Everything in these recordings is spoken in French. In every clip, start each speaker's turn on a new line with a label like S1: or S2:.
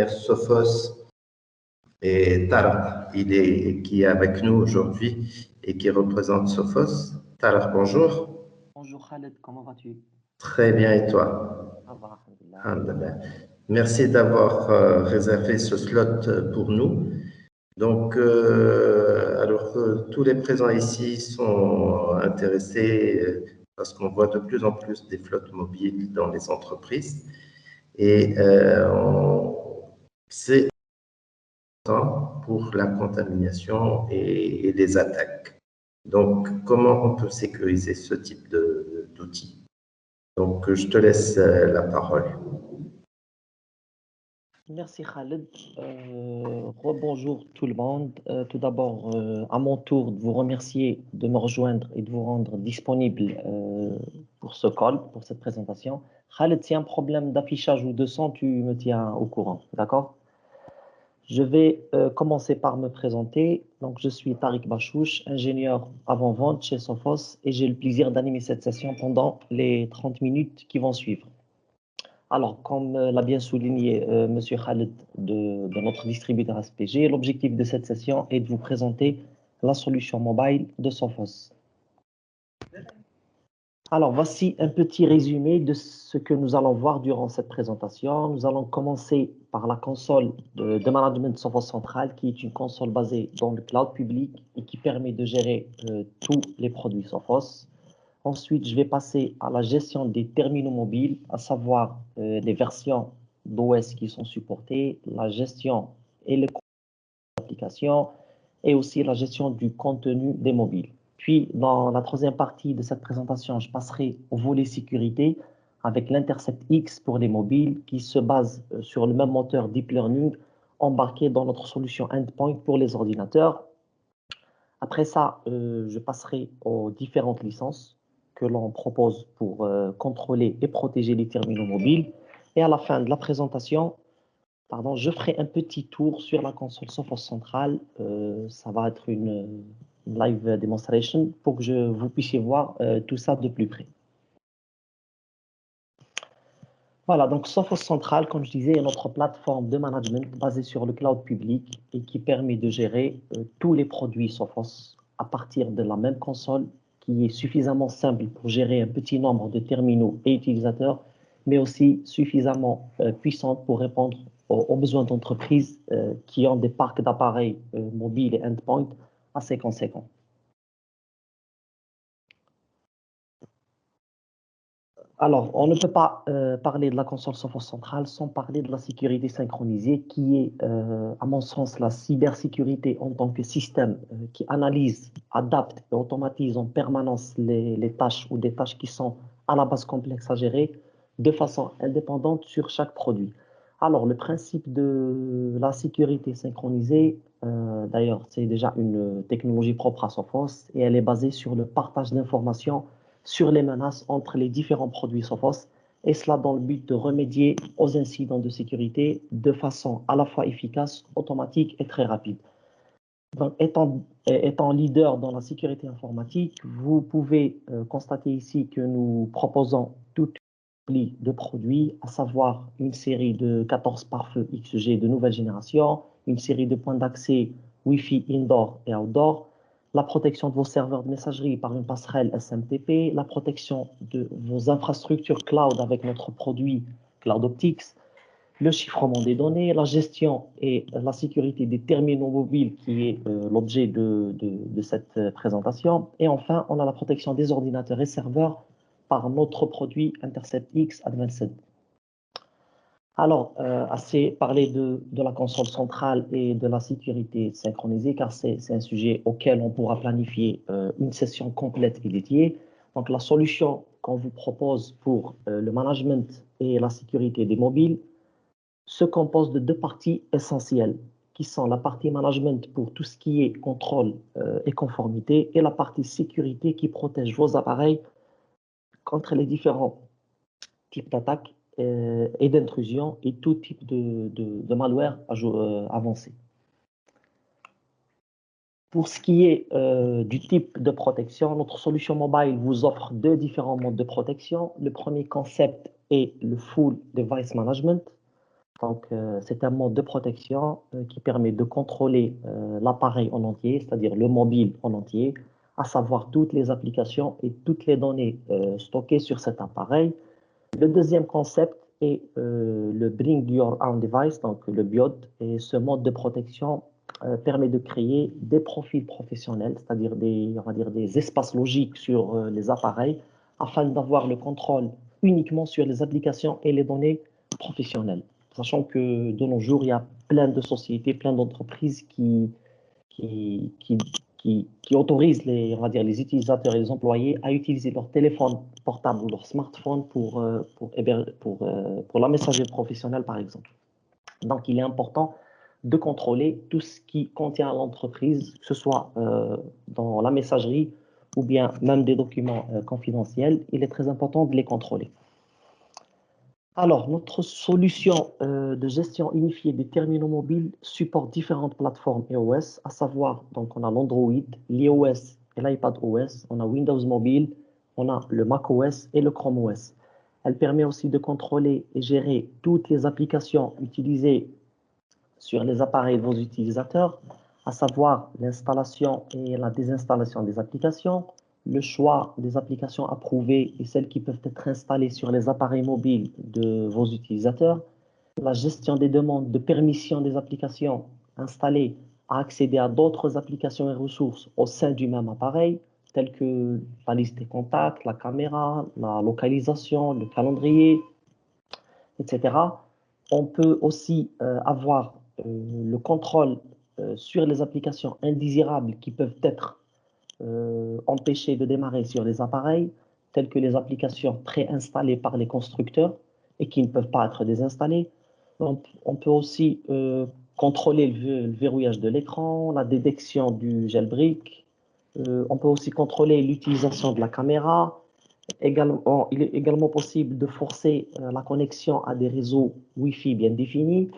S1: Sophos et Tarek, qui est avec nous aujourd'hui et qui représente Sophos. Tarek, bonjour.
S2: Bonjour Khaled, comment vas-tu?
S1: Très bien, et toi?
S2: Ça va, alhamdoulilah.
S1: Alhamdulillah. Merci d'avoir réservé ce slot pour nous. Donc, alors que tous les présents ici sont intéressés parce qu'on voit de plus en plus des flottes mobiles dans les entreprises et c'est important pour la contamination et les attaques. Donc, comment on peut sécuriser ce type d'outils? Donc, je te laisse la parole.
S2: Merci Khaled. Rebonjour tout le monde. Tout d'abord, à mon tour, de vous remercier de me rejoindre et de vous rendre disponible pour ce call, pour cette présentation. Khaled, s'il y a un problème d'affichage ou de son, tu me tiens au courant, d'accord? Je vais commencer par me présenter. Donc, je suis Tariq Bachouch, ingénieur avant-vente chez Sophos et j'ai le plaisir d'animer cette session pendant les 30 minutes qui vont suivre. Alors, comme l'a bien souligné Monsieur Khaled de notre distributeur SPG, l'objectif de cette session est de vous présenter la solution mobile de Sophos. Alors, voici un petit résumé de ce que nous allons voir durant cette présentation. Nous allons commencer par la console de management de Sophos Central, qui est une console basée dans le cloud public et qui permet de gérer tous les produits Sophos. Ensuite, je vais passer à la gestion des terminaux mobiles, à savoir les versions d'OS qui sont supportées, la gestion et le contenu de l'application, et aussi la gestion du contenu des mobiles. Puis, dans la troisième partie de cette présentation, je passerai au volet sécurité avec l'Intercept X pour les mobiles qui se base sur le même moteur Deep Learning embarqué dans notre solution Endpoint pour les ordinateurs. Après ça, je passerai aux différentes licences que l'on propose pour contrôler et protéger les terminaux mobiles. Et à la fin de la présentation, pardon, je ferai un petit tour sur la console Sophos Central. Ça va être une live demonstration pour que vous puissiez voir tout ça de plus près. Voilà, donc Sophos Central, comme je disais, est notre plateforme de management basée sur le cloud public et qui permet de gérer tous les produits Sophos à partir de la même console qui est suffisamment simple pour gérer un petit nombre de terminaux et utilisateurs, mais aussi suffisamment puissante pour répondre aux besoins d'entreprises qui ont des parcs d'appareils mobiles et endpoint assez conséquents. Alors, on ne peut pas parler de la console Sophos Central sans parler de la sécurité synchronisée, qui est, à mon sens, la cybersécurité en tant que système qui analyse, adapte et automatise en permanence les tâches ou des tâches qui sont à la base complexes à gérer de façon indépendante sur chaque produit. Alors, le principe de la sécurité synchronisée, d'ailleurs, c'est déjà une technologie propre à Sophos et elle est basée sur le partage d'informations sur les menaces entre les différents produits Sophos, et cela dans le but de remédier aux incidents de sécurité de façon à la fois efficace, automatique et très rapide. Donc, étant leader dans la sécurité informatique, vous pouvez constater ici que nous proposons toute une série de produits, à savoir une série de 14 pare-feu XG de nouvelle génération, une série de points d'accès Wi-Fi indoor et outdoor, la protection de vos serveurs de messagerie par une passerelle SMTP, la protection de vos infrastructures cloud avec notre produit CloudOptics, le chiffrement des données, la gestion et la sécurité des terminaux mobiles qui est l'objet de cette présentation. Et enfin, on a la protection des ordinateurs et serveurs par notre produit Intercept X Advanced. Alors, assez parlé de la console centrale et de la sécurité synchronisée, car c'est un sujet auquel on pourra planifier une session complète et dédiée. Donc, la solution qu'on vous propose pour le management et la sécurité des mobiles se compose de deux parties essentielles, qui sont la partie management pour tout ce qui est contrôle et conformité, et la partie sécurité qui protège vos appareils contre les différents types d'attaques et d'intrusion et tout type de malware avancé. Pour ce qui est du type de protection, notre solution mobile vous offre deux différents modes de protection. Le premier concept et le Full Device Management. Donc, c'est un mode de protection qui permet de contrôler l'appareil en entier, c'est-à-dire le mobile en entier, à savoir toutes les applications et toutes les données stockées sur cet appareil. Le deuxième concept est le Bring Your Own Device, donc le BIOD, et ce mode de protection permet de créer des profils professionnels, c'est-à-dire on va dire des espaces logiques sur les appareils, afin d'avoir le contrôle uniquement sur les applications et les données professionnelles. Sachant que de nos jours, il y a plein de sociétés, plein d'entreprises qui, qui, qui autorisent on va dire, les utilisateurs et les employés à utiliser leur téléphone portable ou leur smartphone pour la messagerie professionnelle, par exemple. Donc, il est important de contrôler tout ce qui contient l'entreprise, que ce soit dans la messagerie ou bien même des documents confidentiels. Il est très important de les contrôler. Alors, notre solution de gestion unifiée des terminaux mobiles supporte différentes plateformes iOS, à savoir, donc on a l'Android, l'iOS et l'iPadOS, on a Windows Mobile, on a le macOS et le Chrome OS. Elle permet aussi de contrôler et gérer toutes les applications utilisées sur les appareils de vos utilisateurs, à savoir l'installation et la désinstallation des applications, le choix des applications approuvées et celles qui peuvent être installées sur les appareils mobiles de vos utilisateurs, la gestion des demandes de permission des applications installées à accéder à d'autres applications et ressources au sein du même appareil, telles que la liste des contacts, la caméra, la localisation, le calendrier, etc. On peut aussi avoir le contrôle sur les applications indésirables qui peuvent être empêchées de démarrer sur les appareils, telles que les applications préinstallées par les constructeurs et qui ne peuvent pas être désinstallées. On peut aussi contrôler le verrouillage de l'écran, la détection du jailbreak. On peut aussi contrôler l'utilisation de la caméra. Également, il est également possible de forcer la connexion à des réseaux Wi-Fi bien définis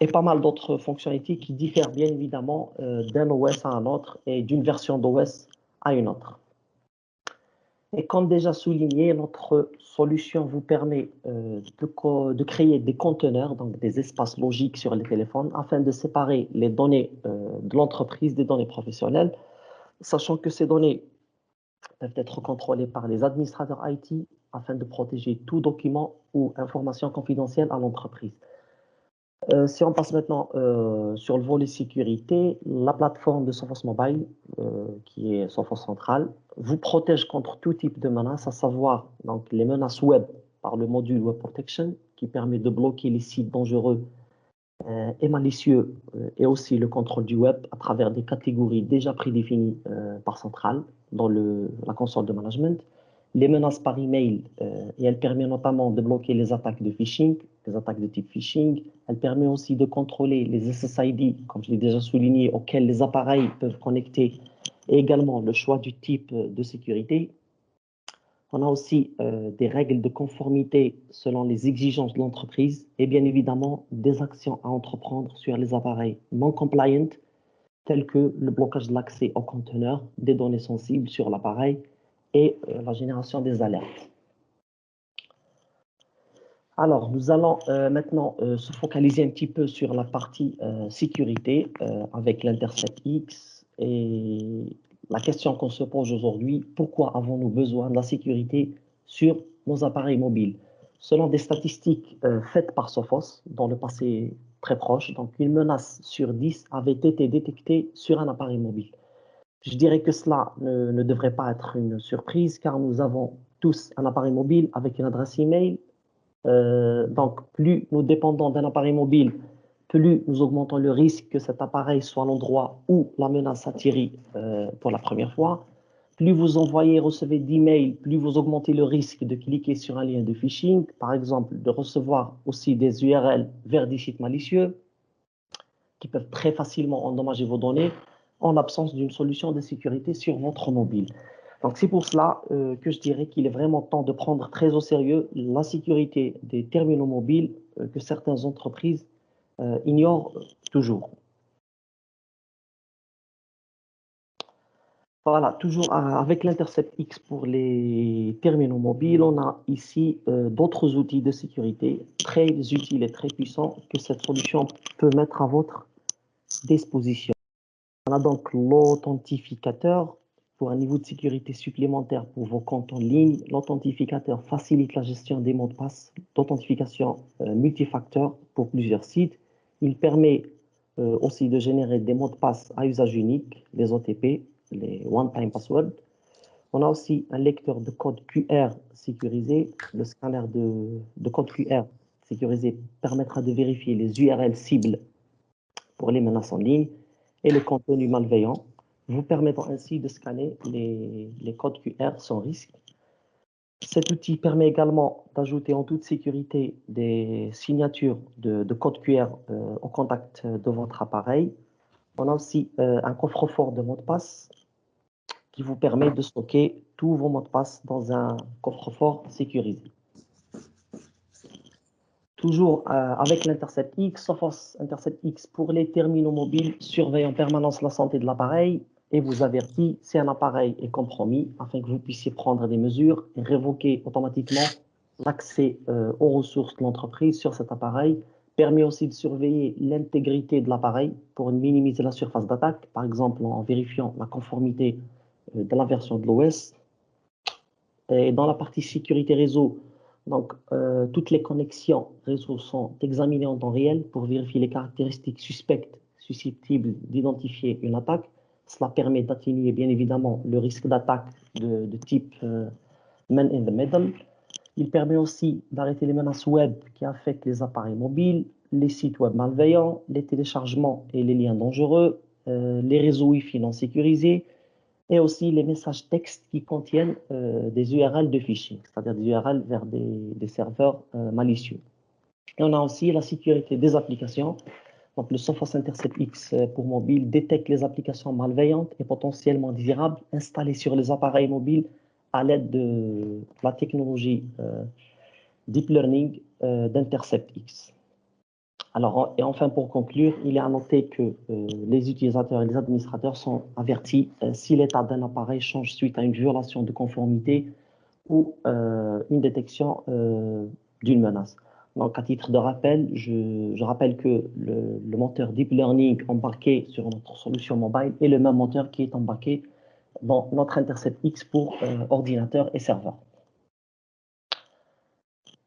S2: et pas mal d'autres fonctionnalités qui diffèrent bien évidemment d'un OS à un autre et d'une version d'OS à une autre. Et comme déjà souligné, notre solution vous permet de créer des conteneurs, donc des espaces logiques sur les téléphones, afin de séparer les données de l'entreprise des données professionnelles, sachant que ces données peuvent être contrôlées par les administrateurs IT afin de protéger tout document ou information confidentielle à l'entreprise. Si on passe maintenant sur le volet sécurité, la plateforme de Sophos Mobile, qui est Sophos Central, vous protège contre tout type de menaces, à savoir donc, les menaces web par le module Web Protection, qui permet de bloquer les sites dangereux et malicieux, et aussi le contrôle du web à travers des catégories déjà prédéfinies par Central dans la console de management. Les menaces par email, et elle permet notamment de bloquer les attaques de phishing, les attaques de type phishing. Elle permet aussi de contrôler les SSID, comme je l'ai déjà souligné, auxquels les appareils peuvent connecter, et également le choix du type de sécurité. On a aussi des règles de conformité selon les exigences de l'entreprise et bien évidemment des actions à entreprendre sur les appareils non compliant, tels que le blocage de l'accès aux conteneurs, des données sensibles sur l'appareil et la génération des alertes. Alors, nous allons maintenant se focaliser un petit peu sur la partie sécurité avec l'Intercept X. Et la question qu'on se pose aujourd'hui, pourquoi avons-nous besoin de la sécurité sur nos appareils mobiles? Selon des statistiques faites par Sophos dans le passé très proche, donc une menace sur 10 avait été détectée sur un appareil mobile. Je dirais que cela ne devrait pas être une surprise car nous avons tous un appareil mobile avec une adresse email. Donc, plus nous dépendons d'un appareil mobile, plus nous augmentons le risque que cet appareil soit l'endroit où la menace atterrit pour la première fois. Plus vous envoyez et recevez d'emails, plus vous augmentez le risque de cliquer sur un lien de phishing, par exemple de recevoir aussi des URL vers des sites malicieux qui peuvent très facilement endommager vos données en l'absence d'une solution de sécurité sur votre mobile. Donc, c'est pour cela que je dirais qu'il est vraiment temps de prendre très au sérieux la sécurité des terminaux mobiles que certaines entreprises ignorent toujours. Voilà, toujours avec l'Intercept X pour les terminaux mobiles, on a ici d'autres outils de sécurité très utiles et très puissants que cette solution peut mettre à votre disposition. On a donc l'authentificateur pour un niveau de sécurité supplémentaire pour vos comptes en ligne. L'authentificateur facilite la gestion des mots de passe d'authentification multifacteur pour plusieurs sites. Il permet aussi de générer des mots de passe à usage unique, les OTP, les One-Time Password. On a aussi un lecteur de code QR sécurisé. Le scanner de code QR sécurisé permettra de vérifier les URL cibles pour les menaces en ligne et le contenu malveillant, vous permettant ainsi de scanner les codes QR sans risque. Cet outil permet également d'ajouter en toute sécurité des signatures de code QR au contact de votre appareil. On a aussi un coffre-fort de mots de passe qui vous permet de stocker tous vos mots de passe dans un coffre-fort sécurisé. Toujours avec l'Intercept X, Sophos Intercept X pour les terminaux mobiles surveille en permanence la santé de l'appareil et vous avertit si un appareil est compromis afin que vous puissiez prendre des mesures et révoquer automatiquement l'accès aux ressources de l'entreprise sur cet appareil. Permet aussi de surveiller l'intégrité de l'appareil pour minimiser la surface d'attaque, par exemple en vérifiant la conformité de la version de l'OS. Et dans la partie sécurité réseau, donc, toutes les connexions réseau sont examinées en temps réel pour vérifier les caractéristiques suspectes susceptibles d'identifier une attaque. Cela permet d'atténuer bien évidemment le risque d'attaque de type man in the middle. Il permet aussi d'arrêter les menaces web qui affectent les appareils mobiles, les sites web malveillants, les téléchargements et les liens dangereux, les réseaux Wi-Fi non sécurisés, et aussi les messages textes qui contiennent des URL de phishing, c'est-à-dire des URL vers des serveurs malicieux. Et on a aussi la sécurité des applications. Donc, le Sophos Intercept X pour mobile détecte les applications malveillantes et potentiellement désirables installées sur les appareils mobiles à l'aide de la technologie Deep Learning d'Intercept X. Alors, et enfin, pour conclure, il est à noter que les utilisateurs et les administrateurs sont avertis si l'état d'un appareil change suite à une violation de conformité ou une détection d'une menace. Donc, à titre de rappel, je rappelle que le moteur Deep Learning embarqué sur notre solution mobile est le même moteur qui est embarqué dans notre Intercept X pour ordinateur et serveur.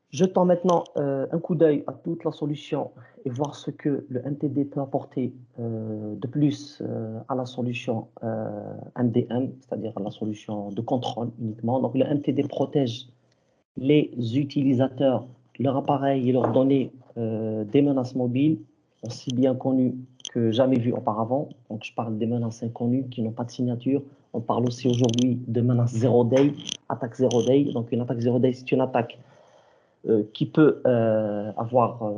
S2: Jetons maintenant un coup d'œil à toute la solution et voir ce que le MTD peut apporter de plus à la solution MDM, c'est-à-dire à la solution de contrôle uniquement. Donc, le MTD protège les utilisateurs, leur appareil et leurs données des menaces mobiles, aussi bien connues que jamais vues auparavant. Donc, je parle des menaces inconnues qui n'ont pas de signature. On parle aussi aujourd'hui de menaces zero day, attaque zero day. Donc, une attaque zero day, c'est une attaque qui peut avoir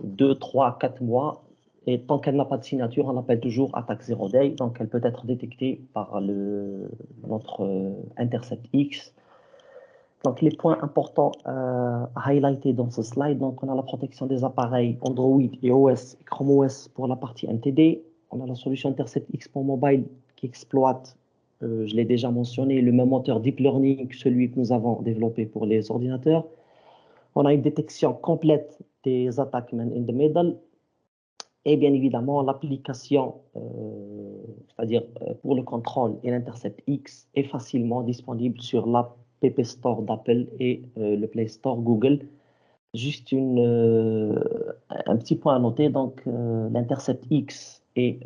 S2: 2, 3, 4 mois. Et tant qu'elle n'a pas de signature, on l'appelle toujours attaque zero day. Donc, elle peut être détectée par notre Intercept X. Donc, les points importants à highlighter dans ce slide, donc on a la protection des appareils Android et OS, et Chrome OS pour la partie MTD. On a la solution Intercept X pour mobile qui exploite, je l'ai déjà mentionné, le même moteur Deep Learning que celui que nous avons développé pour les ordinateurs. On a une détection complète des attaques man in the middle et bien évidemment l'application, c'est-à-dire pour le contrôle et l'Intercept X est facilement disponible sur l'App Store d'Apple et le Play Store Google. Juste un petit point à noter, donc l'Intercept X et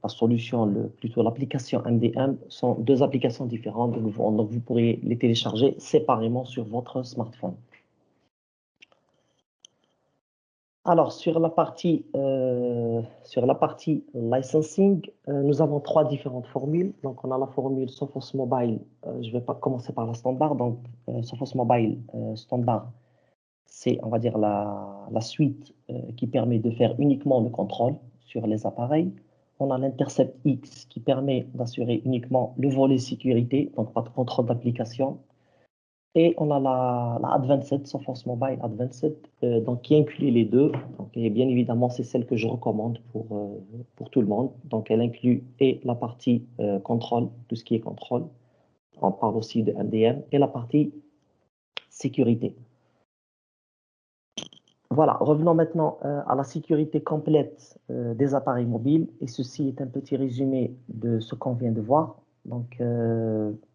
S2: la solution, plutôt l'application MDM sont deux applications différentes, donc vous pourrez les télécharger séparément sur votre smartphone. Alors, sur la partie licensing, nous avons trois différentes formules. Donc, on a la formule Sophos Mobile. Je ne vais pas commencer par la standard. Donc, Sophos Mobile standard, c'est, on va dire, la suite qui permet de faire uniquement le contrôle sur les appareils. On a l'Intercept X qui permet d'assurer uniquement le volet sécurité, donc pas de contrôle d'application. Et on a la Advanced, Sophos Mobile Advanced, donc qui inclut les deux. Donc, et bien évidemment, c'est celle que je recommande pour tout le monde. Donc, elle inclut et la partie contrôle, tout ce qui est contrôle. On parle aussi de MDM et la partie sécurité. Voilà, revenons maintenant à la sécurité complète des appareils mobiles. Et ceci est un petit résumé de ce qu'on vient de voir. Donc,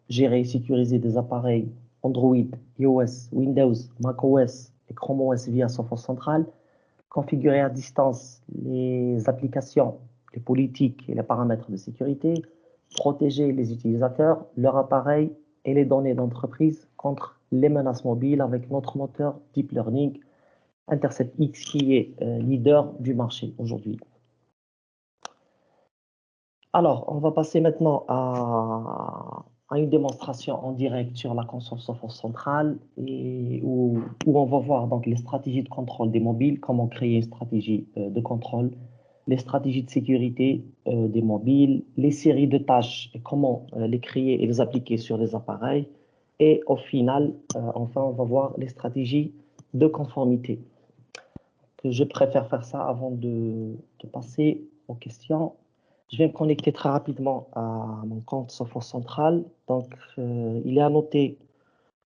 S2: gérer et sécuriser des appareils Android, iOS, Windows, macOS et Chrome OS via Sophos Central. Configurer à distance les applications, les politiques et les paramètres de sécurité. Protéger les utilisateurs, leur appareil et les données d'entreprise contre les menaces mobiles avec notre moteur Deep Learning Intercept X qui est leader du marché aujourd'hui. Alors, on va passer maintenant à une démonstration en direct sur la console Sophos Central et où on va voir donc les stratégies de contrôle des mobiles, comment créer une stratégie de contrôle, les stratégies de sécurité des mobiles, les séries de tâches et comment les créer et les appliquer sur les appareils. Et au final, enfin, on va voir les stratégies de conformité. Je préfère faire ça avant de passer aux questions. Je vais me connecter très rapidement à mon compte Sophos Central. Donc, il est à noter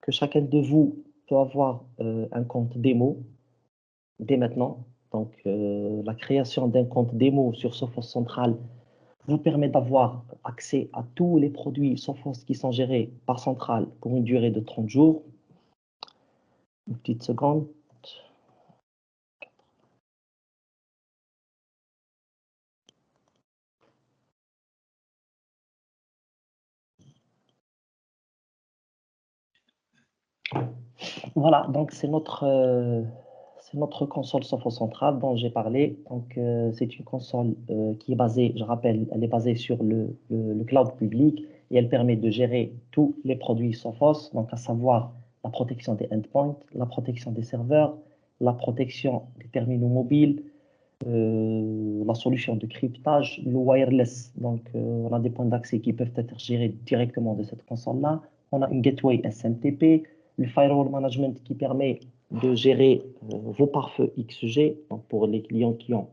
S2: que chacun de vous peut avoir un compte démo dès maintenant. Donc, la création d'un compte démo sur Sophos Central vous permet d'avoir accès à tous les produits Sophos qui sont gérés par Central pour une durée de 30 jours. Une petite seconde. Voilà, donc c'est notre console Sophos Central dont j'ai parlé. Donc, c'est une console qui est basée, je rappelle, elle est basée sur le cloud public et elle permet de gérer tous les produits Sophos, donc à savoir la protection des endpoints, la protection des serveurs, la protection des terminaux mobiles, la solution de cryptage, le wireless. Donc, on a des points d'accès qui peuvent être gérés directement de cette console-là. On a une gateway SMTP, le firewall management qui permet de gérer vos pare-feux XG. Donc, pour les clients qui ont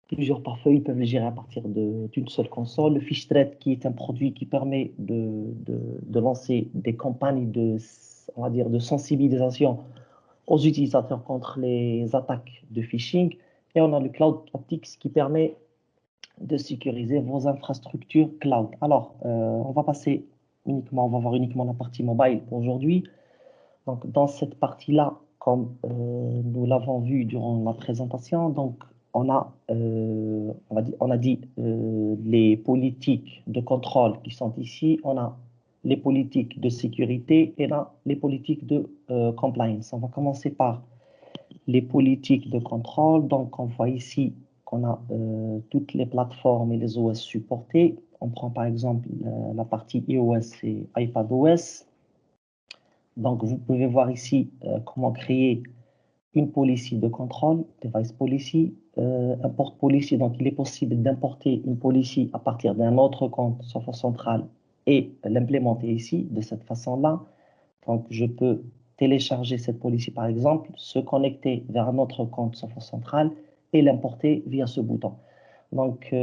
S2: plusieurs pare-feux, ils peuvent les gérer à partir d'une seule console. Le Phishthread qui est un produit qui permet de lancer des campagnes on va dire, de sensibilisation aux utilisateurs contre les attaques de phishing. Et on a le Cloud Optics qui permet de sécuriser vos infrastructures cloud. Alors, on va voir uniquement la partie mobile pour aujourd'hui. Donc, dans cette partie-là, comme nous l'avons vu durant la présentation, donc on a dit les politiques de contrôle qui sont ici. On a les politiques de sécurité et là, les politiques de compliance. On va commencer par les politiques de contrôle. Donc, on voit ici qu'on a toutes les plateformes et les OS supportés. On prend par exemple la partie iOS et iPadOS. Donc, vous pouvez voir ici comment créer une policy de contrôle, device policy, import policy. Donc, il est possible d'importer une policy à partir d'un autre compte Sophos Central et l'implémenter ici de cette façon-là. Donc, je peux télécharger cette policy, par exemple, se connecter vers un autre compte Sophos Central et l'importer via ce bouton. Donc,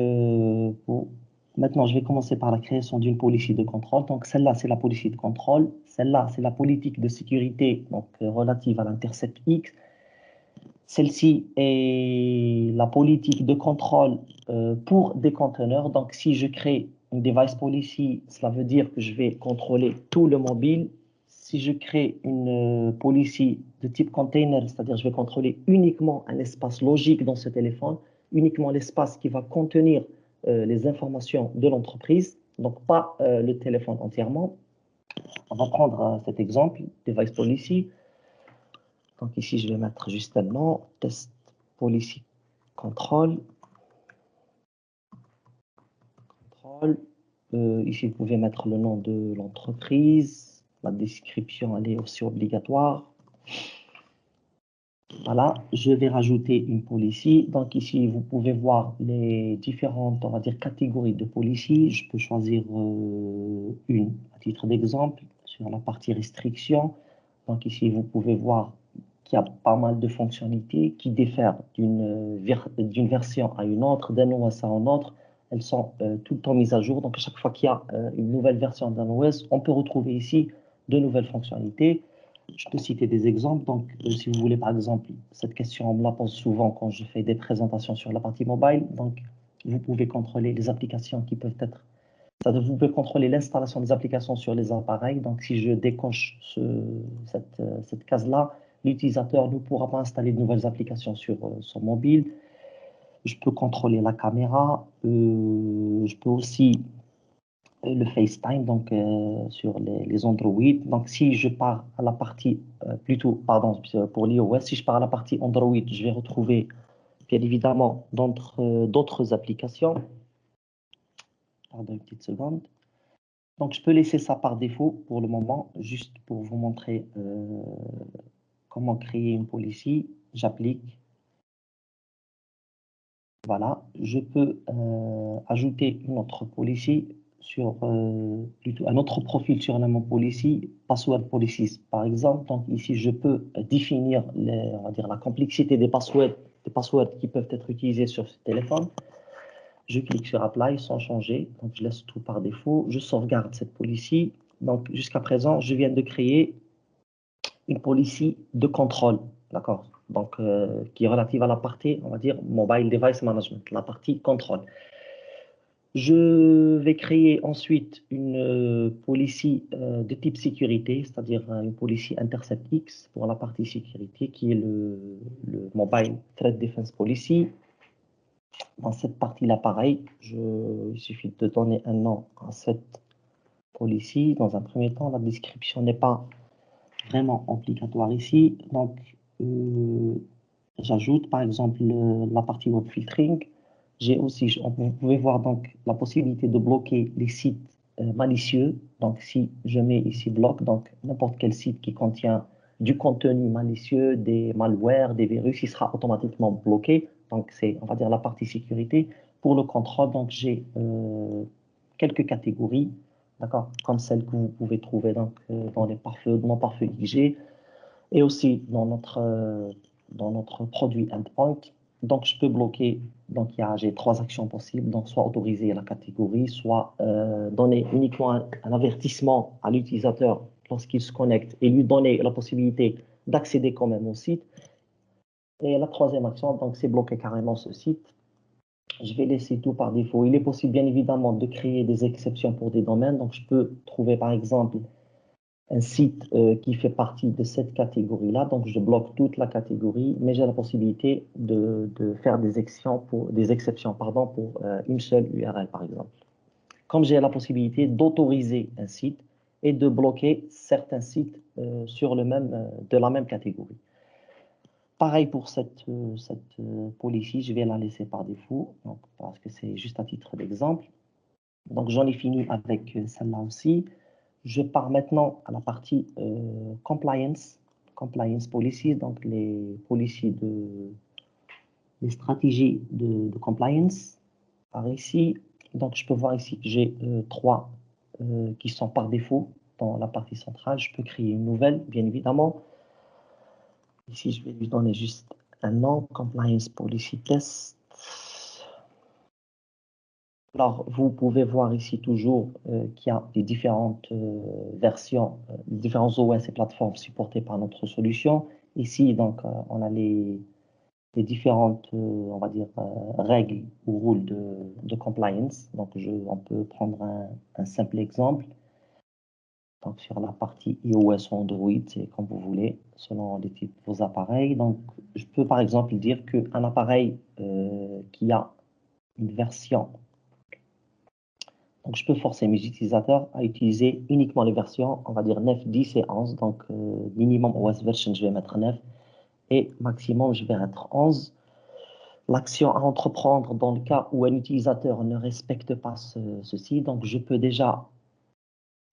S2: maintenant, je vais commencer par la création d'une policy de contrôle. Donc, celle-là, c'est la policy de contrôle. Celle-là, c'est la politique de sécurité donc, relative à l'intercept X. Celle-ci est la politique de contrôle pour des conteneurs. Donc, si je crée une device policy, cela veut dire que je vais contrôler tout le mobile. Si je crée une policy de type container, c'est-à-dire je vais contrôler uniquement un espace logique dans ce téléphone, uniquement l'espace qui va contenir les informations de l'entreprise, donc pas le téléphone entièrement. On va prendre cet exemple, device policy. Donc ici, je vais mettre juste un nom, test policy control. Ici, vous pouvez mettre le nom de l'entreprise. La description, elle est aussi obligatoire. Voilà, je vais rajouter une policy. Donc ici, vous pouvez voir les différentes, on va dire, catégories de policy. Je peux choisir une à titre d'exemple. Je sur la partie restriction. Donc ici, vous pouvez voir qu'il y a pas mal de fonctionnalités qui diffèrent d'une version à une autre, d'un OS à un autre. Elles sont tout le temps mises à jour. Donc à chaque fois qu'il y a une nouvelle version d'un OS, on peut retrouver ici de nouvelles fonctionnalités. Je peux citer des exemples. Donc, si vous voulez, par exemple, cette question, on me la pose souvent quand je fais des présentations sur la partie mobile. Donc, vous pouvez contrôler les applications qui peuvent être... Vous pouvez contrôler l'installation des applications sur les appareils. Donc, si je décoche cette case-là, l'utilisateur ne pourra pas installer de nouvelles applications sur son mobile. Je peux contrôler la caméra. Je peux aussi le FaceTime donc sur les Android. Donc si je pars à la partie plutôt pardon pour l'iOS, si je pars à la partie Android, je vais retrouver bien évidemment d'autres applications. Pardon une petite seconde. Donc je peux laisser ça par défaut pour le moment, juste pour vous montrer comment créer une policy. J'applique. Voilà, je peux ajouter une autre policy sur plutôt un autre profil sur la même policy, password policies par exemple. Donc ici, je peux définir on va dire, la complexité des passwords qui peuvent être utilisés sur ce téléphone. Je clique sur Apply sans changer, donc je laisse tout par défaut. Je sauvegarde cette policy. Donc jusqu'à présent, je viens de créer une policy de contrôle, d'accord? Donc qui est relative à la partie, on va dire, Mobile Device Management, la partie contrôle. Je vais créer ensuite une policy de type sécurité, c'est-à-dire une policy Intercept X pour la partie sécurité, qui est le Mobile Threat Defense Policy. Dans cette partie-là, pareil, il suffit de donner un nom à cette policy. Dans un premier temps, la description n'est pas vraiment obligatoire ici. Donc, j'ajoute par exemple la partie web filtering. J'ai aussi, vous pouvez voir donc la possibilité de bloquer les sites malicieux. Donc, si je mets ici bloc, donc n'importe quel site qui contient du contenu malicieux, des malwares, des virus, il sera automatiquement bloqué. Donc, c'est, on va dire, la partie sécurité. Pour le contrôle, donc j'ai quelques catégories, d'accord, comme celles que vous pouvez trouver donc, dans les pare-feux, non pare-feux IG, et aussi dans notre produit endpoint. Donc, je peux bloquer, donc j'ai 3 actions possibles, donc soit autoriser la catégorie, soit donner uniquement un avertissement à l'utilisateur lorsqu'il se connecte et lui donner la possibilité d'accéder quand même au site. Et la 3e action, donc c'est bloquer carrément ce site. Je vais laisser tout par défaut. Il est possible bien évidemment de créer des exceptions pour des domaines. Donc, je peux trouver par exemple un site qui fait partie de cette catégorie-là. Donc, je bloque toute la catégorie, mais j'ai la possibilité de faire des exceptions pour une seule URL, par exemple. Comme j'ai la possibilité d'autoriser un site et de bloquer certains sites de la même catégorie. Pareil pour cette policy, je vais la laisser par défaut, donc, parce que c'est juste à titre d'exemple. Donc, j'en ai fini avec celle-là aussi. Je pars maintenant à la partie compliance policies, donc les stratégies de compliance. Par ici, donc je peux voir ici que j'ai 3 qui sont par défaut dans la partie centrale. Je peux créer une nouvelle, bien évidemment. Ici, je vais lui donner juste un nom, compliance policy test. Alors, vous pouvez voir ici toujours qu'il y a des différentes versions, différents OS et plateformes supportées par notre solution. Ici, donc, on a les différentes, on va dire, règles ou rôles de compliance. Donc, on peut prendre un simple exemple. Donc, sur la partie iOS ou Android, c'est comme vous voulez, selon les types de vos appareils. Donc, je peux par exemple dire qu'un appareil qui a une version, donc je peux forcer mes utilisateurs à utiliser uniquement les versions, on va dire 9, 10 et 11. Donc, minimum OS version, je vais mettre 9 et maximum, je vais mettre 11. L'action à entreprendre dans le cas où un utilisateur ne respecte pas ceci, donc je peux déjà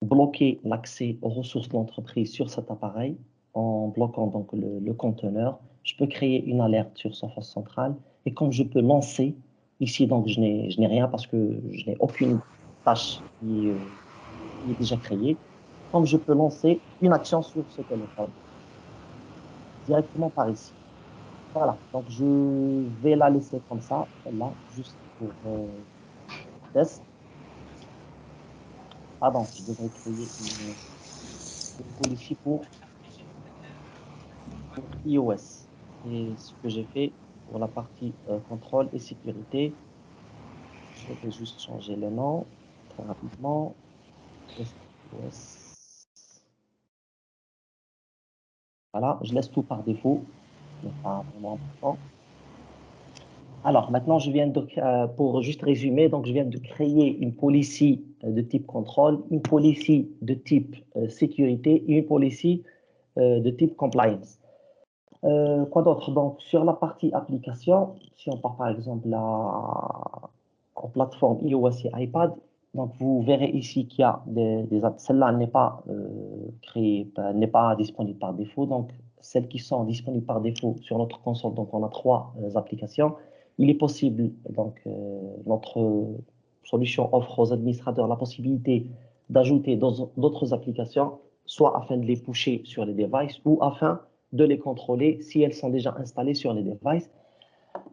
S2: bloquer l'accès aux ressources de l'entreprise sur cet appareil en bloquant donc le conteneur. Je peux créer une alerte sur Sophos Central et comme je peux lancer, ici donc je n'ai rien parce que je n'ai aucune tâche qui est déjà créée. comme je peux lancer une action sur ce téléphone directement par ici. Voilà, donc je vais la laisser comme ça, celle-là, juste pour test. Pardon, je devrais créer une policy pour iOS. Et ce que j'ai fait pour la partie contrôle et sécurité, je vais juste changer le nom très rapidement. Test iOS. Voilà, je laisse tout par défaut, ce n'est pas vraiment important. Alors, maintenant, pour juste résumer, donc je viens de créer une policy de type contrôle, une policy de type sécurité et une policy de type compliance. Quoi d'autre? Donc, sur la partie application, si on part par exemple en plateforme iOS et iPad, donc vous verrez ici qu'il y a des apps. Celle-là n'est pas n'est pas disponible par défaut. Donc, celles qui sont disponibles par défaut sur notre console, donc on a trois applications. Il est possible, donc notre solution offre aux administrateurs la possibilité d'ajouter d'autres applications, soit afin de les pusher sur les devices ou afin de les contrôler si elles sont déjà installées sur les devices.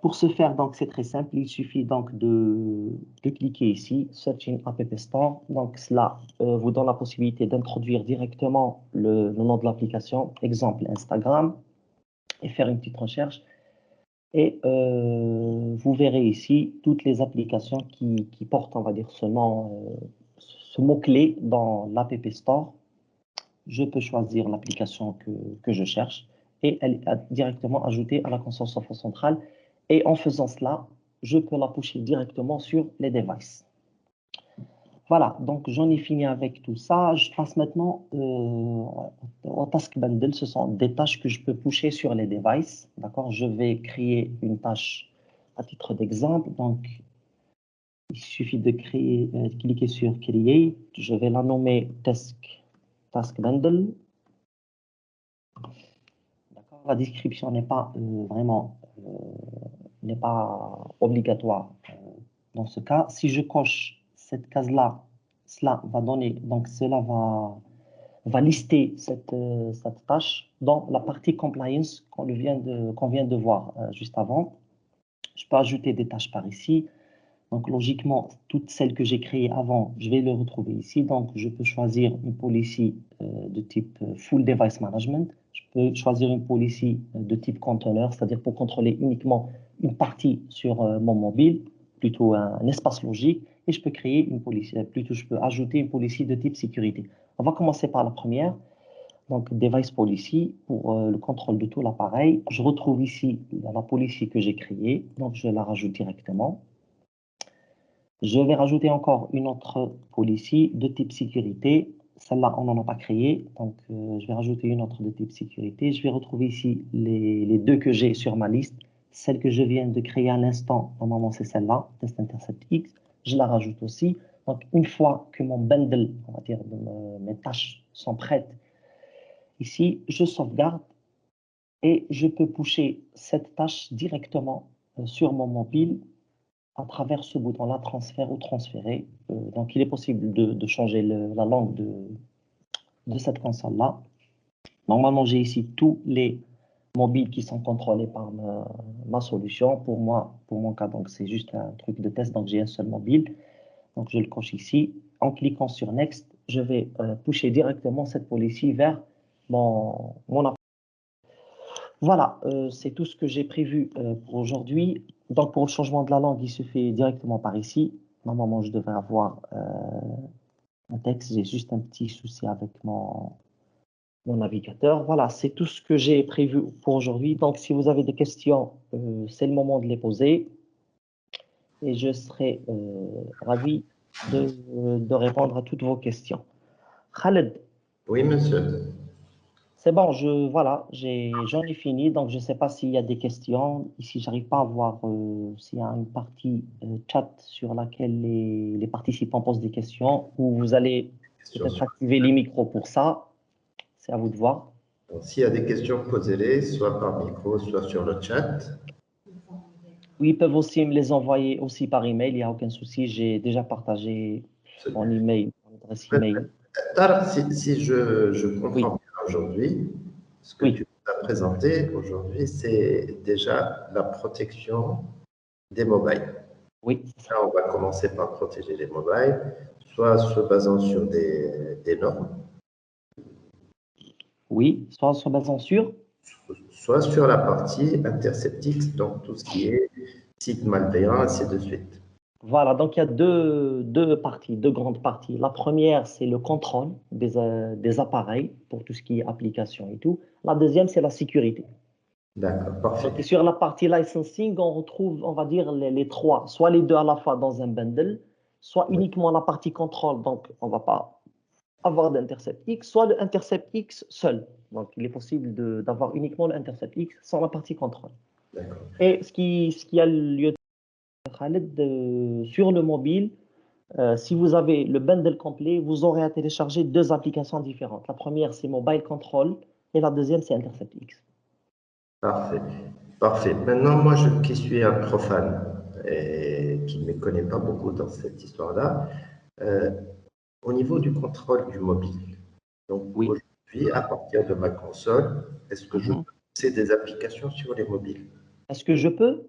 S2: Pour ce faire, donc, c'est très simple. Il suffit donc de cliquer ici, Searching App Store. Donc, cela vous donne la possibilité d'introduire directement le nom de l'application, exemple Instagram, et faire une petite recherche. Et vous verrez ici toutes les applications qui portent, on va dire, ce nom, ce mot-clé dans l'App Store. Je peux choisir l'application que je cherche et elle est directement ajoutée à la console software centrale. Et en faisant cela, je peux la pusher directement sur les devices. Voilà, donc j'en ai fini avec tout ça. Je passe maintenant au Task Bundle. Ce sont des tâches que je peux pusher sur les devices. D'accord, je vais créer une tâche à titre d'exemple. Donc, il suffit de cliquer sur Create. Je vais la nommer Task Bundle. La description n'est pas n'est pas obligatoire dans ce cas. Si je coche cette case-là, cela va donner, donc cela va lister cette tâche dans la partie compliance qu'on vient de voir juste avant. Je peux ajouter des tâches par ici. Donc, logiquement, toutes celles que j'ai créées avant, je vais les retrouver ici. Donc, je peux choisir une policy de type Full Device Management. Je peux choisir une policy de type container, c'est-à-dire pour contrôler uniquement une partie sur mon mobile, plutôt un espace logique. Et je peux créer une policy, plutôt je peux ajouter une policy de type sécurité. On va commencer par la première. Donc, Device Policy pour le contrôle de tout l'appareil. Je retrouve ici la policy que j'ai créée. Donc, je la rajoute directement. Je vais rajouter encore une autre policy de type sécurité. Celle-là, on n'en a pas créé. Donc, je vais rajouter une autre de type sécurité. Je vais retrouver ici les deux que j'ai sur ma liste. Celle que je viens de créer à l'instant, normalement, c'est celle-là, Test Intercept X. Je la rajoute aussi. Donc, une fois que mon bundle, on va dire, mes tâches sont prêtes, ici, je sauvegarde et je peux pusher cette tâche directement sur mon mobile à travers ce bouton-là, transfert ou transférer. Donc, il est possible de changer la langue de cette console-là. Normalement, j'ai ici tous les mobiles qui sont contrôlés par ma solution. Pour moi, pour mon cas, donc c'est juste un truc de test, donc j'ai un seul mobile. Donc, je le coche ici. En cliquant sur Next, je vais pusher directement cette policy vers mon appareil. Voilà, c'est tout ce que j'ai prévu pour aujourd'hui. Donc, pour le changement de la langue, il se fait directement par ici. Normalement, je devrais avoir un texte. J'ai juste un petit souci avec mon navigateur. Voilà, c'est tout ce que j'ai prévu pour aujourd'hui. Donc, si vous avez des questions, c'est le moment de les poser. Et je serai ravi de répondre à toutes vos questions. Khaled.
S1: Oui, monsieur.
S2: C'est bon, voilà, j'en ai fini, donc je ne sais pas s'il y a des questions. Ici, j'arrive pas à voir s'il y a une partie chat sur laquelle les participants posent des questions, ou vous allez peut-être activer les micros pour ça. C'est à vous de voir.
S1: S'il y a des questions, posez-les, soit par micro, soit sur le chat.
S2: Oui, ils peuvent aussi me les envoyer aussi par email, il n'y a aucun souci. J'ai déjà partagé mon email, mon adresse email.
S1: Tarek, si je comprends
S2: Oui,
S1: bien aujourd'hui, ce que tu
S2: oui,
S1: nous as présenté aujourd'hui, c'est déjà la protection des mobiles.
S2: oui, c'est ça.
S1: Là, on va commencer par protéger les mobiles, soit se basant sur des normes,
S2: Oui, soit en se basant sur.
S1: soit sur la partie interceptique, donc tout ce qui est site malveillant, ainsi de suite.
S2: Voilà, donc il y a deux parties, deux grandes parties. La première, c'est le contrôle des appareils pour tout ce qui est application et tout. La deuxième, c'est la sécurité.
S1: D'accord,
S2: Donc, et
S1: parfait.
S2: sur la partie licensing, on retrouve, on va dire, les trois, soit les deux à la fois dans un bundle, soit
S1: Oui,
S2: uniquement la partie contrôle, donc on ne va pas avoir d'Intercept X, soit le Intercept X seul. Donc, il est possible d'avoir uniquement le Intercept X sans la partie contrôle.
S1: d'accord.
S2: Et ce qui a lieu de Khaled, sur le mobile, si vous avez le bundle complet, vous aurez à télécharger deux applications différentes. La première, c'est Mobile Control et la deuxième, c'est Intercept X.
S1: Parfait. Parfait. Maintenant, moi, qui suis un profane et qui ne me connais pas beaucoup dans cette histoire-là, euh, au niveau du contrôle du mobile, donc
S2: Oui.
S1: aujourd'hui, à partir de ma console, est-ce que je
S2: Mhm.
S1: peux pousser des applications sur les mobiles?
S2: Est-ce que je peux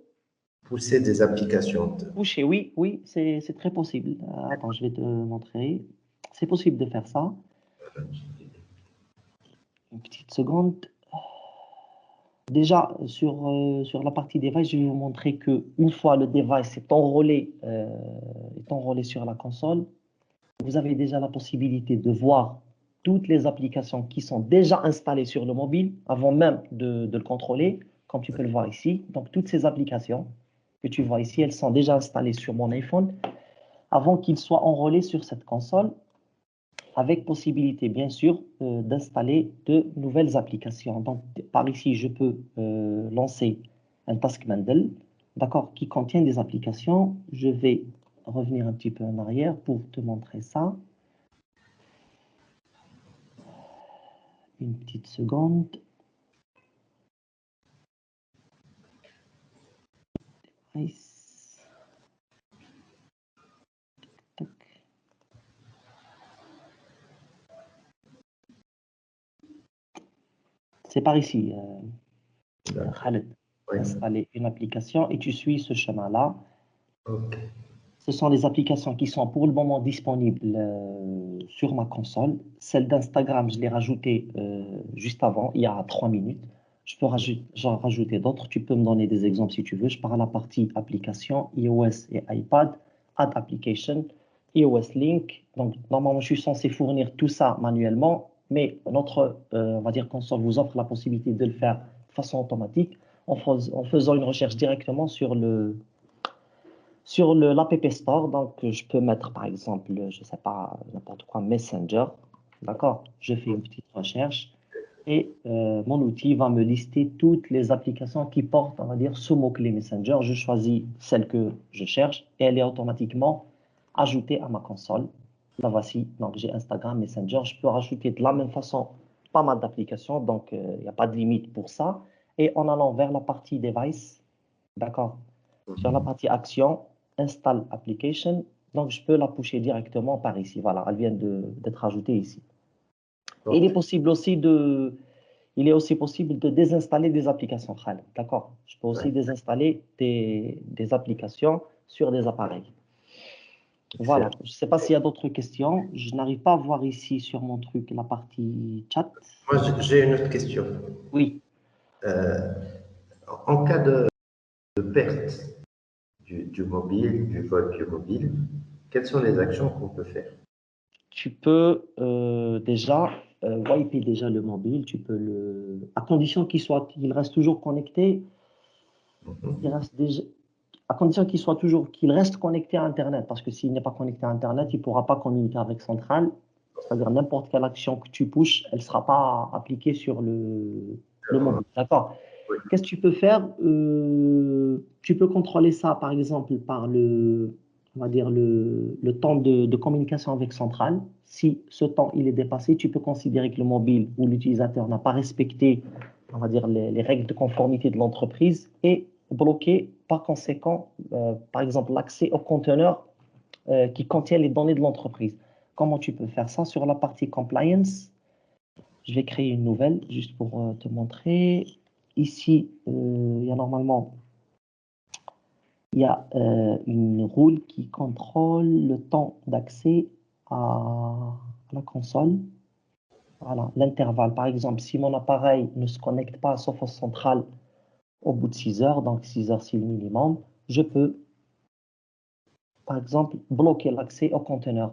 S1: Pousser des applications.
S2: toucher? Oui, oui, c'est très possible. Attends, je vais te montrer. C'est possible de faire ça. Une petite seconde. Déjà, sur la partie device, je vais vous montrer que une fois le device est enrôlé sur la console, vous avez déjà la possibilité de voir toutes les applications qui sont déjà installées sur le mobile avant même de le contrôler, comme tu peux le voir ici. Donc, toutes ces applications que tu vois ici, elles sont déjà installées sur mon iPhone avant qu'il soit enrôlé sur cette console, avec possibilité, bien sûr, d'installer de nouvelles applications. Donc, par ici, je peux lancer un Task Bundle, d'accord, qui contient des applications. Je vais revenir un petit peu en arrière pour te montrer ça. Une petite seconde. Nice. Tac. C'est par ici,
S1: D'accord.
S2: Khaled.
S1: Oui.
S2: Installer une application et tu suis ce chemin-là.
S1: OK.
S2: Ce sont les applications qui sont pour le moment disponibles sur ma console. Celle d'Instagram, je l'ai rajoutée juste avant, il y a 3 minutes. Je peux j'en rajouter d'autres. Tu peux me donner des exemples si tu veux. Je pars à la partie application, iOS et iPad, Add Application, iOS Link. Donc, normalement, je suis censé fournir tout ça manuellement, mais notre, on va dire, console vous offre la possibilité de le faire de façon automatique en faisant une recherche directement sur l'App Store. Donc, je peux mettre, par exemple, je ne sais pas, n'importe quoi, Messenger. D'accord? Je fais une petite recherche et mon outil va me lister toutes les applications qui portent, on va dire, ce mot-clé Messenger. Je choisis celle que je cherche et elle est automatiquement ajoutée à ma console. La voici. Donc, j'ai Instagram, Messenger. Je peux rajouter de la même façon pas mal d'applications. Donc, il n'y a pas de limite pour ça. Et en allant vers la partie device, d'accord? Sur la partie action, install application. Donc, je peux la pusher directement par ici. Voilà, elle vient d'être ajoutée ici. Et
S1: OK.
S2: il est aussi possible de désinstaller des applications Khaled. D'accord? Je peux
S1: Ouais.
S2: aussi désinstaller des applications sur des appareils. Voilà.
S1: Excellent.
S2: Je ne sais pas s'il y a d'autres questions. Je n'arrive pas à voir ici sur mon truc la partie chat.
S1: Moi, j'ai une autre question.
S2: Oui,
S1: Euh, En cas de perte du mobile, du vol du mobile, quelles sont les actions qu'on peut faire?
S2: tu peux déjà wiper déjà le mobile. À condition qu'il reste toujours connecté. Il
S1: Mhm.
S2: reste déjà, à condition qu'il reste connecté à Internet, parce que s'il n'est pas connecté à Internet, il ne pourra pas communiquer avec Centrale. C'est-à-dire n'importe quelle action que tu pushes, elle ne sera pas appliquée sur le mobile. D'accord?
S1: Oui.
S2: Qu'est-ce que tu peux faire? Tu peux contrôler ça, par exemple, par on va dire le temps de communication avec Centrale. Si ce temps il est dépassé, tu peux considérer que le mobile ou l'utilisateur n'a pas respecté, on va dire, les règles de conformité de l'entreprise et bloquer par conséquent, par exemple, l'accès au conteneur qui contient les données de l'entreprise. comment tu peux faire ça? Sur la partie compliance, je vais créer une nouvelle juste pour te montrer. Ici, il y a normalement une rule qui contrôle le temps d'accès à la console. Voilà, l'intervalle. Par exemple, si mon appareil ne se connecte pas à Sophos Central au bout de 6 heures, donc 6 heures c'est le minimum, je peux, par exemple, bloquer l'accès au conteneur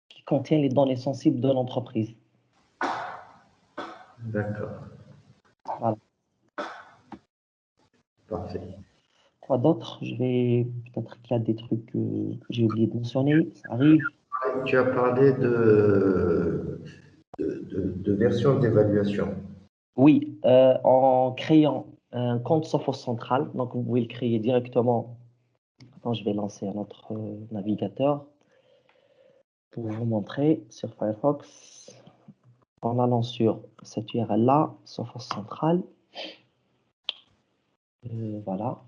S2: qui contient les données sensibles de l'entreprise.
S1: D'accord.
S2: Voilà.
S1: Parfait.
S2: Quoi d'autre? Peut-être qu'il y a des trucs que j'ai oublié de mentionner, ça arrive.
S1: Tu as parlé de version d'évaluation.
S2: Oui, en créant un compte Sophos Central, donc vous pouvez le créer directement. Attends, je vais lancer un autre navigateur pour vous montrer sur Firefox. En allant sur cette URL-là, Sophos Central. Voilà.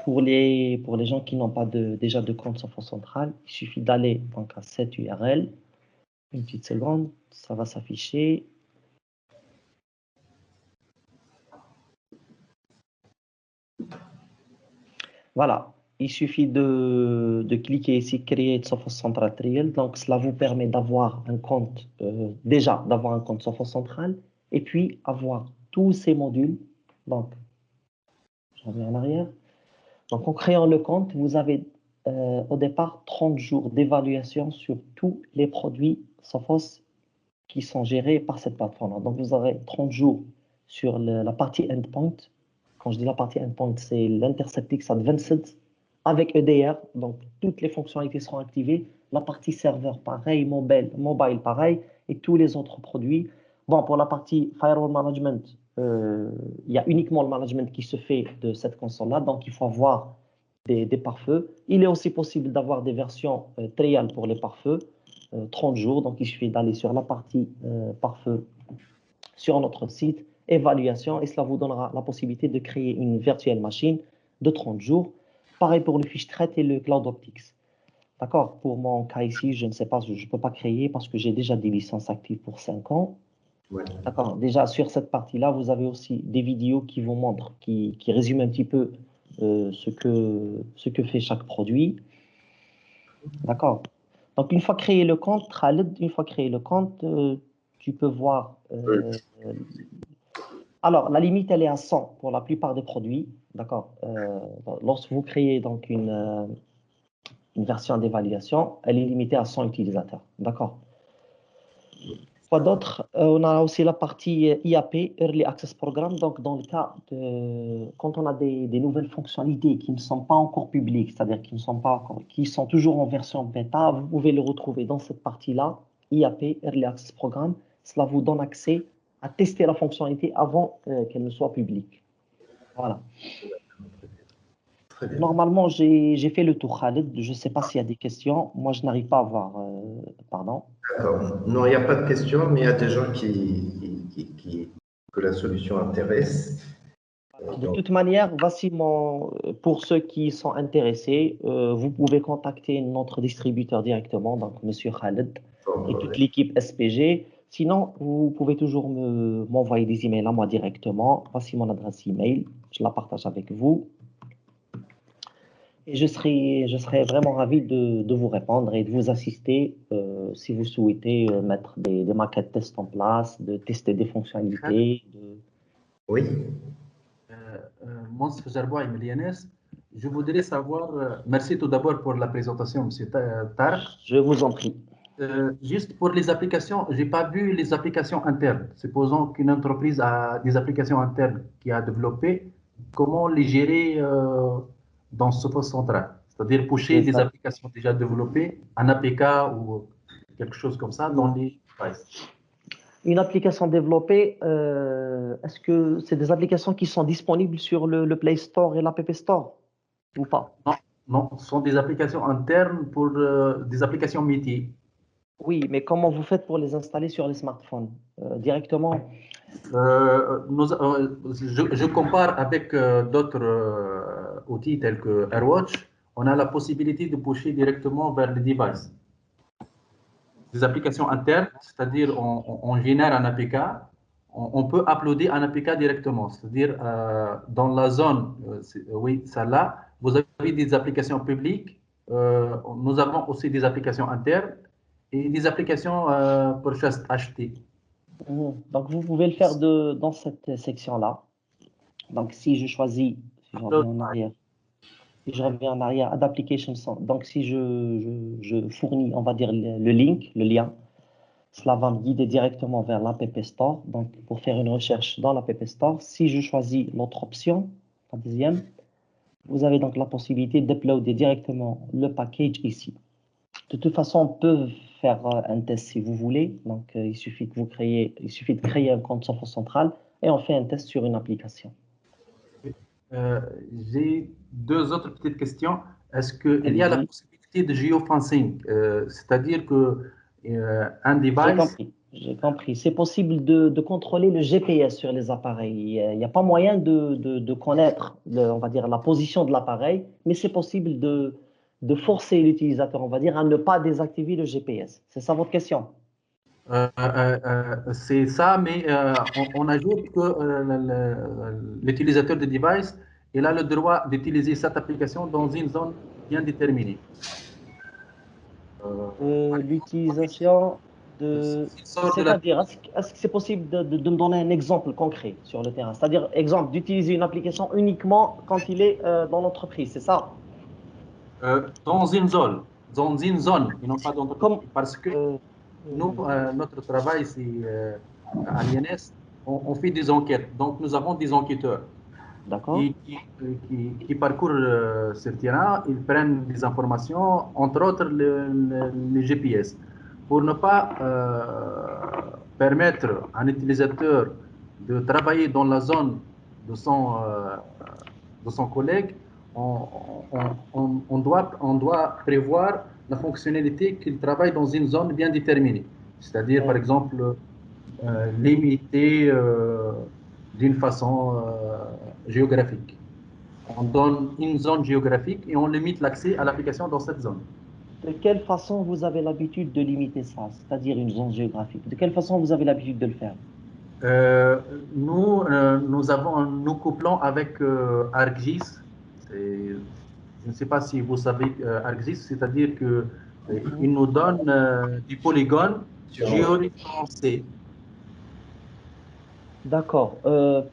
S2: Pour les gens qui n'ont pas déjà de compte Sophos Central, il suffit d'aller donc à cette URL. Une petite seconde, ça va s'afficher. Voilà, il suffit de cliquer ici Create Sophos Central Trial. Donc, cela vous permet d'avoir un compte, d'avoir un compte Sophos Central et puis avoir tous ces modules. Donc, je reviens en arrière. Donc, en créant le compte, vous avez au départ 30 jours d'évaluation sur tous les produits Sophos qui sont gérés par cette plateforme. Donc, vous aurez 30 jours sur la partie endpoint. Quand je dis la partie endpoint, c'est l'Intercept-X Advanced avec EDR. Donc, toutes les fonctionnalités seront activées. La partie serveur, pareil. Mobile, pareil. Et tous les autres produits. Bon, pour la partie Firewall Management, il y a uniquement le management qui se fait de cette console-là. Donc, il faut avoir des pare-feux. Il est aussi possible d'avoir des versions trial pour les pare-feux. 30 jours. Donc, il suffit d'aller sur la partie pare-feu sur notre site, évaluation, et cela vous donnera la possibilité de créer une virtuelle machine de 30 jours. Pareil pour le Fishthread et le CloudOptics. D'accord? Pour mon cas ici, je ne sais pas, je ne peux pas créer parce que j'ai déjà des licences actives pour 5 ans.
S1: Ouais.
S2: D'accord. Déjà, sur cette partie-là, vous avez aussi des vidéos qui vous montrent, qui résument un petit peu ce que fait chaque produit. D'accord. Donc, une fois créé le compte, Khaled, une fois créé le compte, tu peux voir. Alors, la limite, elle est à 100 pour la plupart des produits. D'accord. Lorsque vous créez donc une version d'évaluation, elle est limitée à 100 utilisateurs. D'accord. Quoi d'autre? On a aussi la partie IAP, Early Access Programme. Donc, dans le cas quand on a des nouvelles fonctionnalités qui ne sont pas encore publiques, c'est-à-dire qui sont toujours en version bêta, vous pouvez le retrouver dans cette partie-là, IAP, Early Access Programme. Cela vous donne accès à tester la fonctionnalité avant qu'elle ne soit publique. Voilà.
S1: Très bien.
S2: Normalement, j'ai fait le tour, Khaled. Je ne sais pas s'il y a des questions. Moi, je n'arrive pas à voir. Pardon.
S1: D'accord. Non, il n'y a pas de question, mais il y a des gens que la solution intéresse.
S2: De toute manière, voici pour ceux qui sont intéressés, vous pouvez contacter notre distributeur directement, donc Monsieur Khaled et toute l'équipe SPG. Sinon, vous pouvez toujours m'envoyer des emails à moi directement. Voici mon adresse email, je la partage avec vous. Et je serai vraiment ravi de vous répondre et de vous assister si vous souhaitez mettre des maquettes test en place, de tester des fonctionnalités.
S1: Oui.
S3: Monstre Jarbois et Milianes, je voudrais savoir, merci tout d'abord pour la présentation, M. Tarek.
S2: Je vous en prie.
S3: Juste pour les applications, je n'ai pas vu les applications internes. Supposons qu'une entreprise a des applications internes qui a développées, comment les gérer dans ce poste central? C'est-à-dire pusher des applications déjà développées, un APK ou quelque chose comme ça dans les devices.
S2: Une application développée, est-ce que c'est des applications qui sont disponibles sur le Play Store et l'App Store ou pas?
S3: Non, ce sont des applications internes pour des applications métiers.
S2: Oui, mais comment vous faites pour les installer sur les smartphones directement?
S3: Je compare avec d'autres outils tels que AirWatch. On a la possibilité de pusher directement vers le device. des applications internes, c'est-à-dire on génère un APK, on peut uploader un APK directement, c'est-à-dire dans la zone, oui, celle-là, vous avez des applications publiques, nous avons aussi des applications internes et des applications purchase achetées.
S2: Donc, vous pouvez le faire dans cette section-là. Donc, si je choisis, si je reviens en arrière, si je reviens en arrière, Add Application Center. Donc, si je fournis, on va dire, le link, le lien, cela va me guider directement vers l'App Store. Donc, pour faire une recherche dans l'App Store, si je choisis l'autre option, la deuxième, vous avez donc la possibilité d'uploader directement le package ici. De toute façon, on peut faire un test si vous voulez. Donc, il suffit de créer un compte Sophos Central et on fait un test sur une application.
S3: J'ai deux autres petites questions. Est-ce qu'il y a la possibilité de geofencing, c'est-à-dire que un device…
S2: J'ai compris. C'est possible de contrôler le GPS sur les appareils. Il n'y a pas moyen de connaître, on va dire, la position de l'appareil, mais c'est possible de forcer l'utilisateur, on va dire, à ne pas désactiver le GPS. C'est ça votre question?
S3: C'est ça, mais on ajoute que l'utilisateur de device, il a le droit d'utiliser cette application dans une zone bien déterminée.
S2: L'utilisation de… C'est-à-dire, est-ce que c'est possible de me donner un exemple concret sur le terrain? C'est-à-dire, exemple, d'utiliser une application uniquement quand il est dans l'entreprise, c'est ça?
S3: Dans une zone, et non pas dans l'entreprise. Parce que nous, notre travail, c'est à l'INS, on fait des enquêtes. Donc, nous avons des enquêteurs qui parcourent ce terrain. Ils prennent des informations, entre autres le GPS, pour ne pas permettre à un utilisateur de travailler dans la zone de son collègue. On doit prévoir la fonctionnalité qu'il travaille dans une zone bien déterminée. C'est-à-dire, par exemple, limiter d'une façon géographique. On donne une zone géographique et on limite l'accès à l'application dans cette zone.
S2: De quelle façon vous avez l'habitude de limiter ça, c'est-à-dire une zone géographique? De quelle façon vous avez l'habitude de le faire?
S3: Nous couplons avec ArcGIS. Je ne sais pas si vous savez ArcGIS, c'est-à-dire qu'il nous donne du polygone géoréférencé.
S2: D'accord.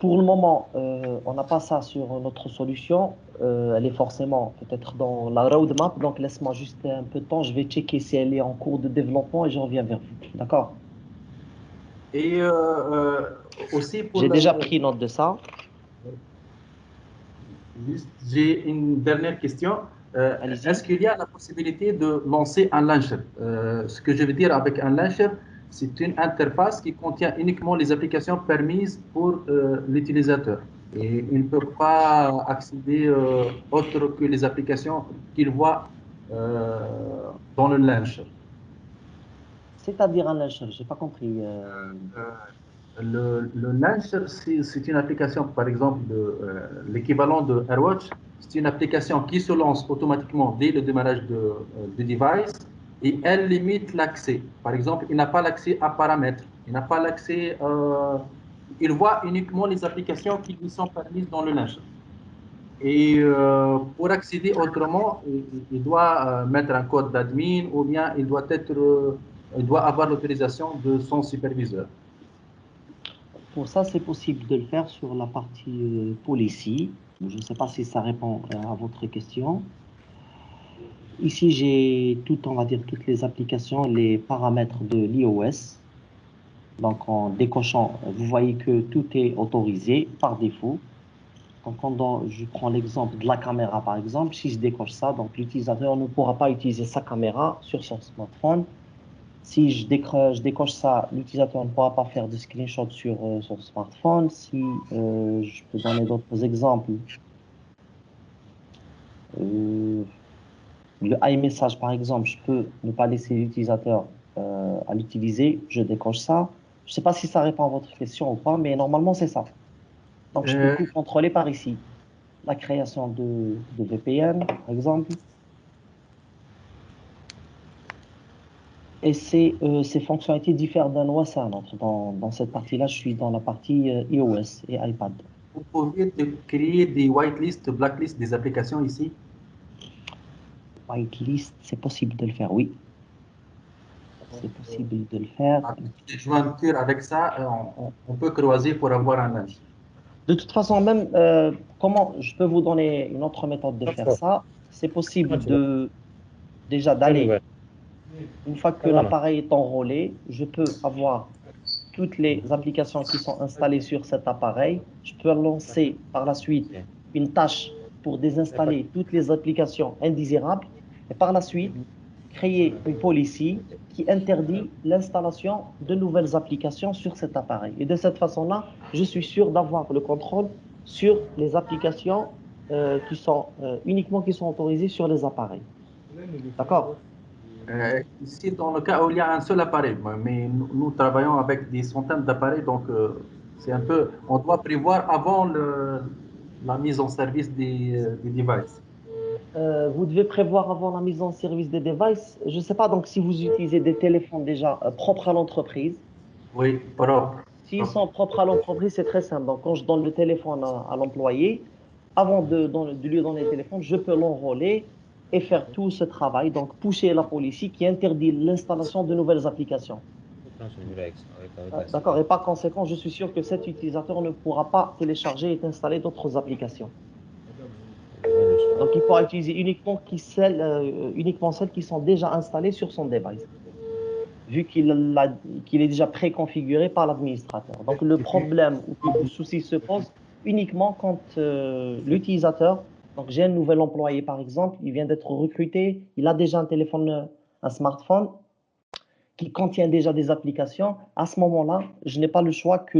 S2: Pour le moment, on n'a pas ça sur notre solution. Elle est forcément peut-être dans la roadmap. Donc, laisse-moi juste un peu de temps. Je vais checker si elle est en cours de développement et je reviens vers vous. D'accord?
S3: Et aussi pour…
S2: J'ai déjà pris note de ça.
S3: J'ai une dernière question. Est-ce qu'il y a la possibilité de lancer un launcher? Ce que je veux dire avec un launcher, c'est une interface qui contient uniquement les applications permises pour l'utilisateur. Et il ne peut pas accéder autre que les applications qu'il voit dans le launcher.
S2: C'est-à-dire un launcher, je n'ai pas compris.
S3: Le launcher, c'est une application, par exemple, l'équivalent de AirWatch. C'est une application qui se lance automatiquement dès le démarrage du device et elle limite l'accès. Par exemple, il n'a pas l'accès à paramètres, il n'a pas l'accès, il voit uniquement les applications qui lui sont permises dans le launcher. Et pour accéder autrement, il doit mettre un code d'admin ou bien il doit avoir l'autorisation de son superviseur.
S2: Pour ça, c'est possible de le faire sur la partie policy. Je ne sais pas si ça répond à votre question. Ici, j'ai on va dire, toutes les applications, les paramètres de l'iOS. Donc, en décochant, vous voyez que tout est autorisé par défaut. Donc, quand je prends l'exemple de la caméra, par exemple, si je décoche ça, donc l'utilisateur ne pourra pas utiliser sa caméra sur son smartphone. Si je décoche ça, l'utilisateur ne pourra pas faire de screenshot sur son smartphone. Si je peux donner d'autres exemples, le iMessage, par exemple, je peux ne pas laisser l'utilisateur à l'utiliser. Je décoche ça. Je ne sais pas si ça répond à votre question ou pas, mais normalement, c'est ça. Donc, je peux tout contrôler par ici. La création de VPN, par exemple. Et ces fonctionnalités diffèrent d'un OS à un autre. Dans cette partie-là, je suis dans la partie iOS et iPad.
S3: Vous pouvez créer des whitelists, blacklists des applications ici?
S2: Whitelist, c'est possible de le faire, oui. C'est possible de le faire.
S3: Des jointures avec ça, on peut croiser pour avoir un âge.
S2: De toute façon, même, comment je peux vous donner une autre méthode de faire ça? C'est possible déjà d'aller, une fois que l'appareil est enrôlé, je peux avoir toutes les applications qui sont installées sur cet appareil. Je peux lancer par la suite une tâche pour désinstaller toutes les applications indésirables et par la suite créer une policy qui interdit l'installation de nouvelles applications sur cet appareil. Et de cette façon-là, je suis sûr d'avoir le contrôle sur les applications qui sont uniquement qui sont autorisées sur les appareils. D'accord?
S3: Ici, dans le cas où il y a un seul appareil, mais nous travaillons avec des centaines d'appareils, donc c'est un peu, on doit prévoir avant la mise en service des devices.
S2: Vous devez prévoir avant la mise en service des devices. Je ne sais pas donc si vous utilisez des téléphones déjà propres à l'entreprise.
S3: Oui, propre.
S2: S'ils sont propres à l'entreprise, c'est très simple. Donc, quand je donne le téléphone à l'employé, avant de lui donner le téléphone, je peux l'enrôler et faire tout ce travail. Donc, pousser la policy qui interdit l'installation de nouvelles applications. D'accord. Et par conséquent, je suis sûr que cet utilisateur ne pourra pas télécharger et installer d'autres applications. Donc, il pourra utiliser uniquement celles qui sont déjà installées sur son device, vu qu'il est déjà préconfiguré par l'administrateur. Donc, le problème ou le souci se pose uniquement quand l'utilisateur, donc j'ai un nouvel employé par exemple, il vient d'être recruté, il a déjà un téléphone, un smartphone qui contient déjà des applications. À ce moment-là, je n'ai pas le choix que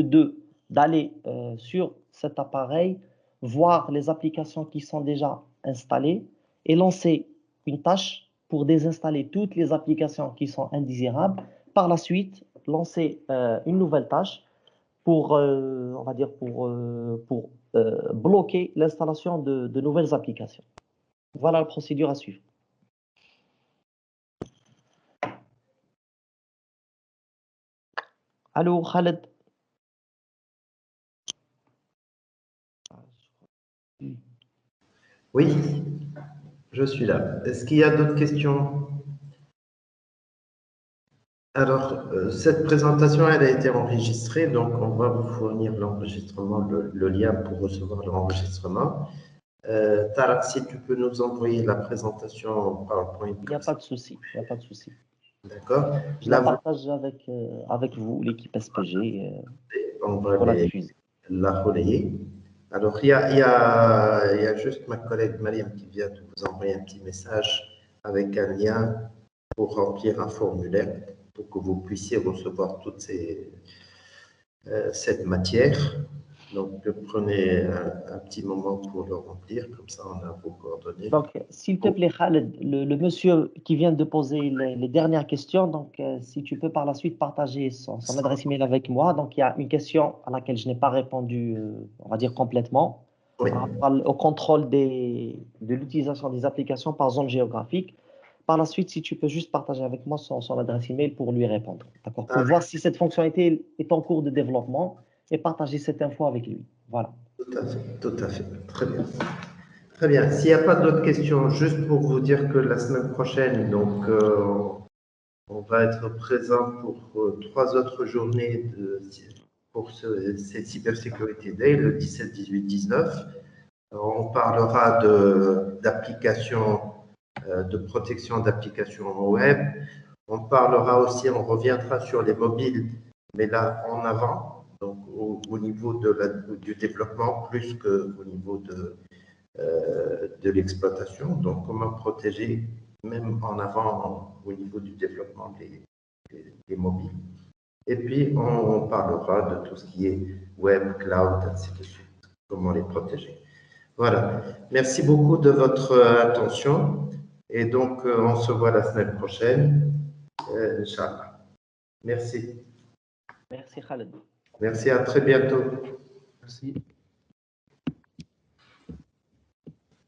S2: d'aller sur cet appareil, voir les applications qui sont déjà installées et lancer une tâche pour désinstaller toutes les applications qui sont indésirables. Par la suite, lancer une nouvelle tâche pour, on va dire, pour bloquer l'installation de nouvelles applications. Voilà la procédure à suivre. Allô, Khaled?
S1: Oui, je suis là. Est-ce qu'il y a d'autres questions? Alors, cette présentation, elle a été enregistrée, donc on va vous fournir l'enregistrement, le lien pour recevoir l'enregistrement. Tarak, si tu peux nous envoyer la présentation en PowerPoint.
S2: Il n'y a pas de souci, il n'y a pas de souci.
S1: D'accord.
S2: Je la partage avec vous, l'équipe SPG,
S1: on va
S2: pour la diffuser.
S1: la relayer. Alors, il y a juste ma collègue Mariam qui vient de vous envoyer un petit message avec un lien pour remplir un formulaire pour que vous puissiez recevoir toute cette matière. Donc, prenez un petit moment pour le remplir, comme ça on a vos coordonnées.
S2: Donc, s'il te plaît, Khaled, le monsieur qui vient de poser les dernières questions, donc si tu peux par la suite partager son adresse email avec moi. Donc, il y a une question à laquelle je n'ai pas répondu, on va dire complètement,
S1: Oui.
S2: par rapport au contrôle de l'utilisation des applications par zone géographique. Par la suite, si tu peux juste partager avec moi son adresse email pour lui répondre, d'accord, pour voir si cette fonctionnalité est en cours de développement et partager cette info avec lui. Voilà.
S1: Tout à fait. Très bien. Très bien. S'il n'y a pas d'autres questions, juste pour vous dire que la semaine prochaine, donc, on va être présent pour 3 autres journées pour cette Cybersécurité Day, le 17, 18, 19. On parlera d'applications, de protection d'applications web. On parlera aussi, on reviendra sur les mobiles, mais là en avant, donc au niveau du développement plus qu'au niveau de l'exploitation. Donc, comment protéger, même en avant, au niveau du développement des mobiles. Et puis, on parlera de tout ce qui est web, cloud, ainsi de suite, comment les protéger. Voilà. Merci beaucoup de votre attention. Et donc, on se voit la semaine prochaine. Inch'Allah. Merci.
S2: Merci, Khaled.
S1: Merci, à très bientôt.
S3: Merci.